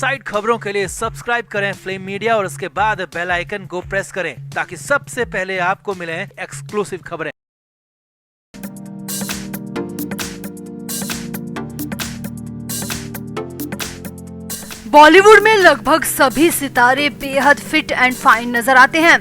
Inside खबरों के लिए सब्सक्राइब करें फ्लेम मीडिया और उसके बाद बेल आइकन को प्रेस करें ताकि सबसे पहले आपको मिले एक्सक्लूसिव खबरें। बॉलीवुड में लगभग सभी सितारे बेहद फिट एंड फाइन नजर आते हैं।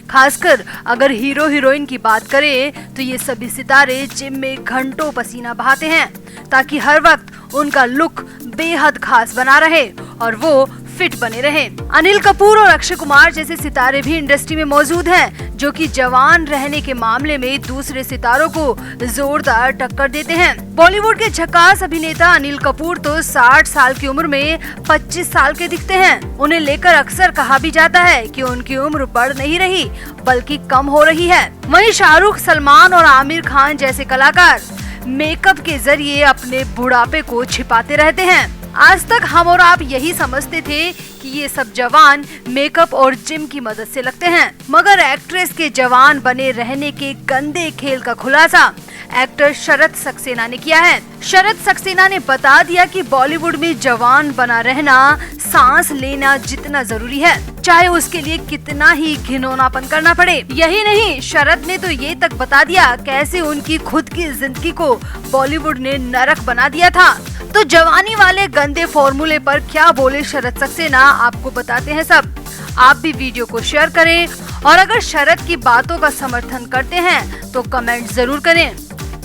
खासकर अगर हीरो हीरोइन की बात करें तो ये सभी सितारे जिम में घंटों पसीना बहाते हैं ताकि हर वक्त उनका लुक बेहद खास बना रहे और वो फिट बने रहे। अनिल कपूर और अक्षय कुमार जैसे सितारे भी इंडस्ट्री में मौजूद हैं, जो कि जवान रहने के मामले में दूसरे सितारों को जोरदार टक्कर देते हैं। बॉलीवुड के झकास अभिनेता अनिल कपूर तो 60 साल की उम्र में 25 साल के दिखते हैं। उन्हें लेकर अक्सर कहा भी जाता है कि उनकी उम्र बढ़ नहीं रही बल्कि कम हो रही है। वहीं शाहरुख, सलमान और आमिर खान जैसे कलाकार मेकअप के जरिए अपने बुढ़ापे को छिपाते रहते हैं। आज तक हम और आप यही समझते थे कि ये सब जवान मेकअप और जिम की मदद से लगते हैं, मगर एक्ट्रेस के जवान बने रहने के गंदे खेल का खुलासा एक्टर शरत सक्सेना ने किया है। शरत सक्सेना ने बता दिया कि बॉलीवुड में जवान बना रहना सांस लेना जितना जरूरी है, चाहे उसके लिए कितना ही घिनौनापन करना पड़े। यही नहीं, शरत ने तो ये तक बता दिया कैसे उनकी खुद की जिंदगी को बॉलीवुड ने नरक बना दिया था। तो जवानी वाले गंदे फॉर्मूले पर क्या बोले शरत सक्सेना, आपको बताते हैं सब। आप भी वीडियो को शेयर करें और अगर शरत की बातों का समर्थन करते हैं तो कमेंट जरूर करें।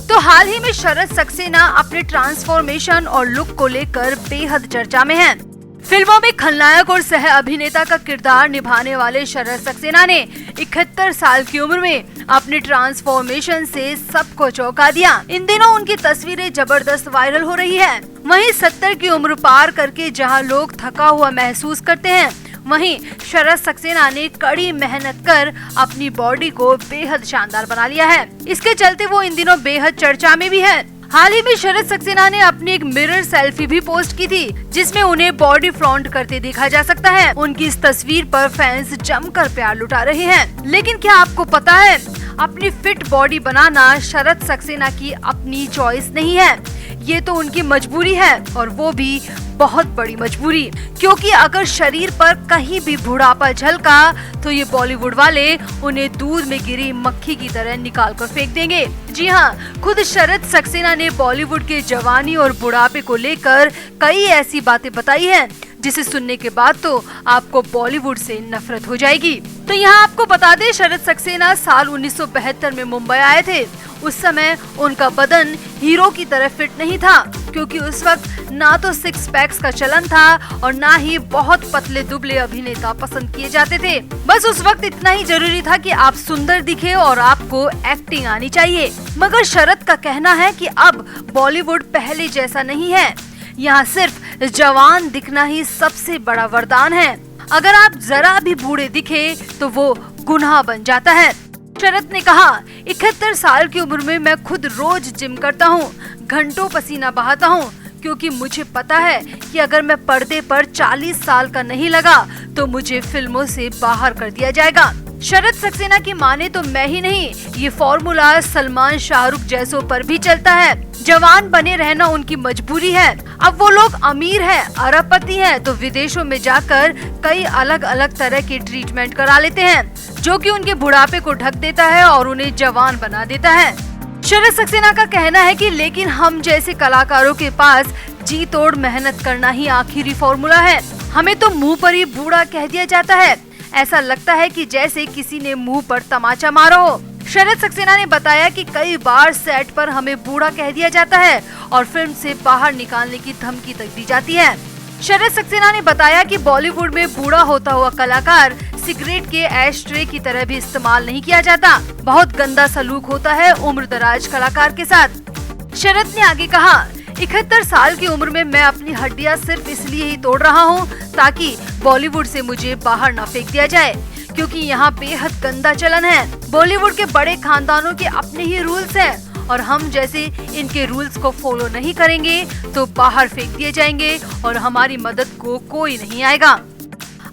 तो हाल ही में शरत सक्सेना अपने ट्रांसफॉर्मेशन और लुक को लेकर बेहद चर्चा में हैं। फिल्मों में खलनायक और सह अभिनेता का किरदार निभाने वाले शरत सक्सेना ने 71 साल की उम्र में अपने ट्रांसफॉर्मेशन से सबको चौंका दिया। इन दिनों उनकी तस्वीरें जबरदस्त वायरल हो रही है। वहीं 70 की उम्र पार करके जहां लोग थका हुआ महसूस करते हैं, वहीं शरत सक्सेना ने कड़ी मेहनत कर अपनी बॉडी को बेहद शानदार बना लिया है। इसके चलते वो इन दिनों बेहद चर्चा में भी है। हाल ही में शरत सक्सेना ने अपनी एक मिरर सेल्फी भी पोस्ट की थी, जिसमें उन्हें बॉडी फ्लॉन्ट करते देखा जा सकता है। उनकी इस तस्वीर पर फैंस जमकर प्यार लुटा रहे हैं। लेकिन क्या आपको पता है, अपनी फिट बॉडी बनाना शरत सक्सेना की अपनी चॉइस नहीं है, ये तो उनकी मजबूरी है, और वो भी बहुत बड़ी मजबूरी। क्योंकि अगर शरीर पर कहीं भी बुढ़ापा झलका तो ये बॉलीवुड वाले उन्हें दूध में गिरी मक्खी की तरह निकाल कर फेंक देंगे। जी हाँ, खुद शरत सक्सेना ने बॉलीवुड के जवानी और बुढ़ापे को लेकर कई ऐसी बातें बताई हैं जिसे सुनने के बाद तो आपको बॉलीवुड से नफरत हो जाएगी। तो यहाँ आपको बता दें, शरत सक्सेना साल 1972 में मुंबई आए थे। उस समय उनका बदन हीरो की तरह फिट नहीं था, क्योंकि उस वक्त ना तो 6 पैक्स का चलन था और ना ही बहुत पतले दुबले अभिनेता पसंद किए जाते थे। बस उस वक्त इतना ही जरूरी था कि आप सुंदर दिखे और आपको एक्टिंग आनी चाहिए। मगर शरत का कहना है कि अब बॉलीवुड पहले जैसा नहीं है, यहाँ सिर्फ जवान दिखना ही सबसे बड़ा वरदान है। अगर आप जरा भी बूढ़े दिखे तो वो गुनाह बन जाता है। शरत ने कहा, 71 साल की उम्र में मैं खुद रोज जिम करता हूँ, घंटों पसीना बहाता हूँ, क्योंकि मुझे पता है कि अगर मैं पर्दे पर 40 साल का नहीं लगा तो मुझे फिल्मों से बाहर कर दिया जाएगा। शरत सक्सेना की माने तो मैं ही नहीं, ये फॉर्मूला सलमान, शाहरुख जैसों पर भी चलता है। जवान बने रहना उनकी मजबूरी है। अब वो लोग अमीर हैं, अरबपति हैं, तो विदेशों में जाकर कई अलग अलग तरह के ट्रीटमेंट करा लेते हैं, जो कि उनके बुढ़ापे को ढक देता है और उन्हें जवान बना देता है। शरत सक्सेना का कहना है कि लेकिन हम जैसे कलाकारों के पास जी तोड़ मेहनत करना ही आखिरी फॉर्मूला है। हमें तो मुंह पर ही बूढ़ा कह दिया जाता है, ऐसा लगता है कि जैसे किसी ने मुंह पर तमाचा मारा हो। शरत सक्सेना ने बताया कि कई बार सेट पर हमें बूढ़ा कह दिया जाता है और फिल्म से बाहर निकालने की धमकी तक दी जाती है। शरत सक्सेना ने बताया कि बॉलीवुड में बूढ़ा होता हुआ कलाकार सिगरेट के एश ट्रे की तरह भी इस्तेमाल नहीं किया जाता। बहुत गंदा सलूक होता है उम्रदराज कलाकार के साथ। शरत ने आगे कहा, 71 साल की उम्र में मैं अपनी हड्डियां सिर्फ इसलिए ही तोड़ रहा हूं ताकि बॉलीवुड से मुझे बाहर न फेंक दिया जाए, क्योंकि यहाँ बेहद गंदा चलन है। बॉलीवुड के बड़े खानदानों के अपने ही रूल्स हैं और हम जैसे इनके रूल्स को फॉलो नहीं करेंगे तो बाहर फेंक दिए जाएंगे और हमारी मदद को कोई नहीं आएगा।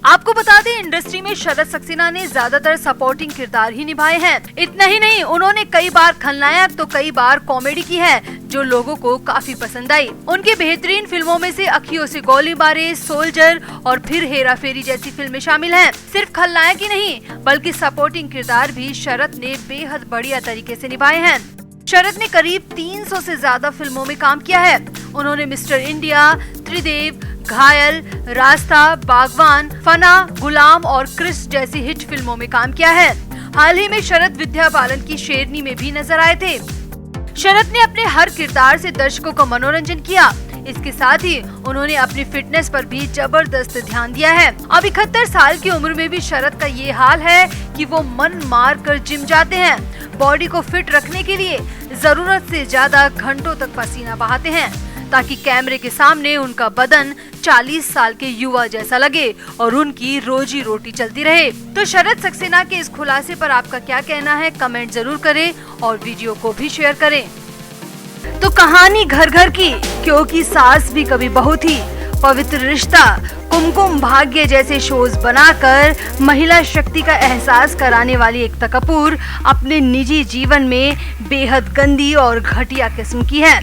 आपको बता दें, इंडस्ट्री में शरद सक्सेना ने ज्यादातर सपोर्टिंग किरदार ही निभाए हैं। इतना ही नहीं, उन्होंने कई बार खलनायक तो कई बार कॉमेडी की है, जो लोगों को काफी पसंद आई। उनकी बेहतरीन फिल्मों में से अखियों से गोली मारे, सोल्जर और फिर हेरा फेरी जैसी फिल्में शामिल हैं। सिर्फ खलनायक ही नहीं, बल्कि सपोर्टिंग किरदार भी शरद ने बेहद बढ़िया तरीके से निभाए हैं। शरद ने करीब 300 से ज्यादा फिल्मों में काम किया है। उन्होंने मिस्टर इंडिया, त्रिदेव, घायल, रास्ता, बागवान, फना, गुलाम और क्रिस जैसी हिट फिल्मों में काम किया है। हाल ही में शरद विद्या बालन की शेरनी में भी नजर आए थे। शरद ने अपने हर किरदार से दर्शकों का मनोरंजन किया। इसके साथ ही उन्होंने अपनी फिटनेस पर भी जबरदस्त ध्यान दिया है। अब 71 साल की उम्र में भी शरद का ये हाल है कि वो मन मार कर जिम जाते हैं। बॉडी को फिट रखने के लिए जरूरत से ज्यादा घंटों तक पसीना बहाते हैं, ताकि कैमरे के सामने उनका बदन 40 साल के युवा जैसा लगे और उनकी रोजी रोटी चलती रहे। तो शरद सक्सेना के इस खुलासे पर आपका क्या कहना है, कमेंट जरूर करें और वीडियो को भी शेयर करें। तो कहानी घर घर की, क्योंकि सास भी कभी बहू थी, पवित्र रिश्ता, कुमकुम भाग्य जैसे शोज बनाकर महिला शक्ति का एहसास कराने वाली एकता कपूर अपने निजी जीवन में बेहद गंदी और घटिया किस्म की है।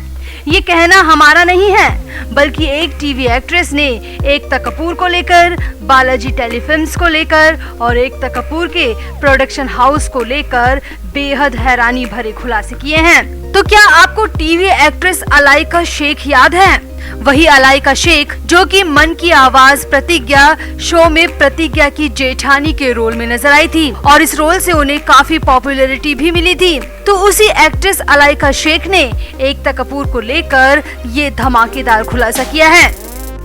ये कहना हमारा नहीं है, बल्कि एक टीवी एक्ट्रेस ने एकता कपूर को लेकर, बालाजी टेलीफिल्म्स को लेकर और एकता कपूर के प्रोडक्शन हाउस को लेकर बेहद हैरानी भरे खुलासे किए हैं। तो क्या आपको टीवी एक्ट्रेस अलाइका शेख याद है? वही अलाइका शेख जो कि मन की आवाज प्रतिज्ञा शो में प्रतिज्ञा की जेठानी के रोल में नजर आई थी और इस रोल से उन्हें काफी पॉपुलैरिटी भी मिली थी। तो उसी एक्ट्रेस अलाइका शेख ने एकता कपूर को लेकर ये धमाकेदार खुलासा किया है।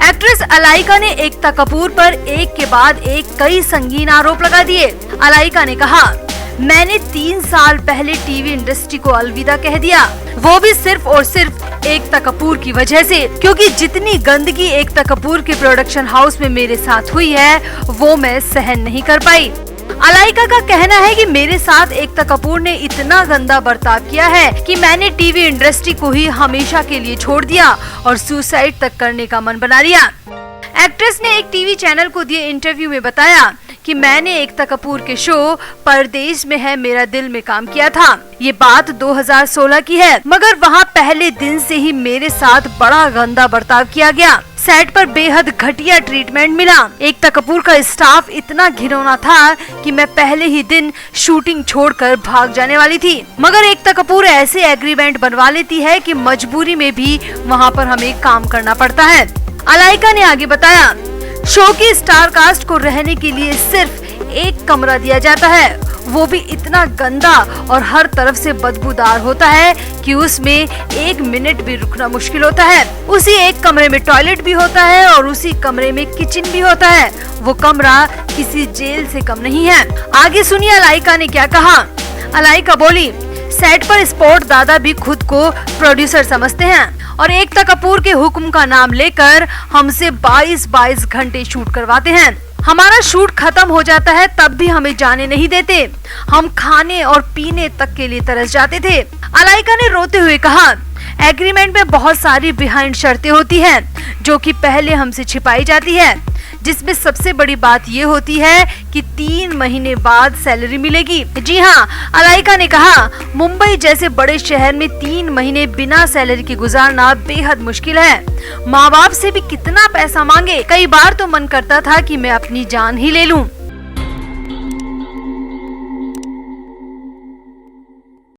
एक्ट्रेस अलाइका ने एकता कपूर पर एक के बाद एक कई संगीन आरोप लगा दिए। अलाइका ने कहा, मैंने 3 साल पहले टीवी इंडस्ट्री को अलविदा कह दिया, वो भी सिर्फ और सिर्फ एकता कपूर की वजह से, क्योंकि जितनी गंदगी एकता कपूर के प्रोडक्शन हाउस में मेरे साथ हुई है वो मैं सहन नहीं कर पाई। अलाइका का कहना है कि मेरे साथ एकता कपूर ने इतना गंदा बर्ताव किया है कि मैंने टीवी इंडस्ट्री को ही हमेशा के लिए छोड़ दिया और सुसाइड तक करने का मन बना लिया। एक्ट्रेस ने एक टीवी चैनल को दिए इंटरव्यू में बताया कि मैंने एकता कपूर के शो परदेश में है मेरा दिल में काम किया था। ये बात 2016 की है, मगर वहाँ पहले दिन से ही मेरे साथ बड़ा गंदा बर्ताव किया गया। सेट पर बेहद घटिया ट्रीटमेंट मिला। एकता कपूर का स्टाफ इतना घिनौना था कि मैं पहले ही दिन शूटिंग छोड़कर भाग जाने वाली थी, मगर एकता कपूर ऐसे एग्रीमेंट बनवा लेती है कि मजबूरी में भी वहाँ पर हमें काम करना पड़ता है। अलाइका ने आगे बताया, शो की स्टार कास्ट को रहने के लिए सिर्फ एक कमरा दिया जाता है, वो भी इतना गंदा और हर तरफ से बदबूदार होता है कि उसमें 1 मिनट भी रुकना मुश्किल होता है। उसी एक कमरे में टॉयलेट भी होता है और उसी कमरे में किचन भी होता है। वो कमरा किसी जेल से कम नहीं है। आगे सुनिए अलाइका ने क्या कहा। अलाइका बोली, सेट पर स्पोर्ट दादा भी खुद को प्रोड्यूसर समझते हैं और एकता कपूर के हुक्म का नाम लेकर हमसे 22 घंटे शूट करवाते हैं। हमारा शूट खत्म हो जाता है तब भी हमें जाने नहीं देते। हम खाने और पीने तक के लिए तरस जाते थे। अलाइका ने रोते हुए कहा, एग्रीमेंट में बहुत सारी बिहाइंड शर्तें होती हैं जो कि पहले हमसे छिपाई जाती है, जिसमें सबसे बड़ी बात ये होती है कि 3 महीने बाद सैलरी मिलेगी। जी हाँ, अलाइका ने कहा, मुंबई जैसे बड़े शहर में 3 महीने बिना सैलरी के गुजारना बेहद मुश्किल है। माँ बाप से भी कितना पैसा मांगे, कई बार तो मन करता था कि मैं अपनी जान ही ले लूं।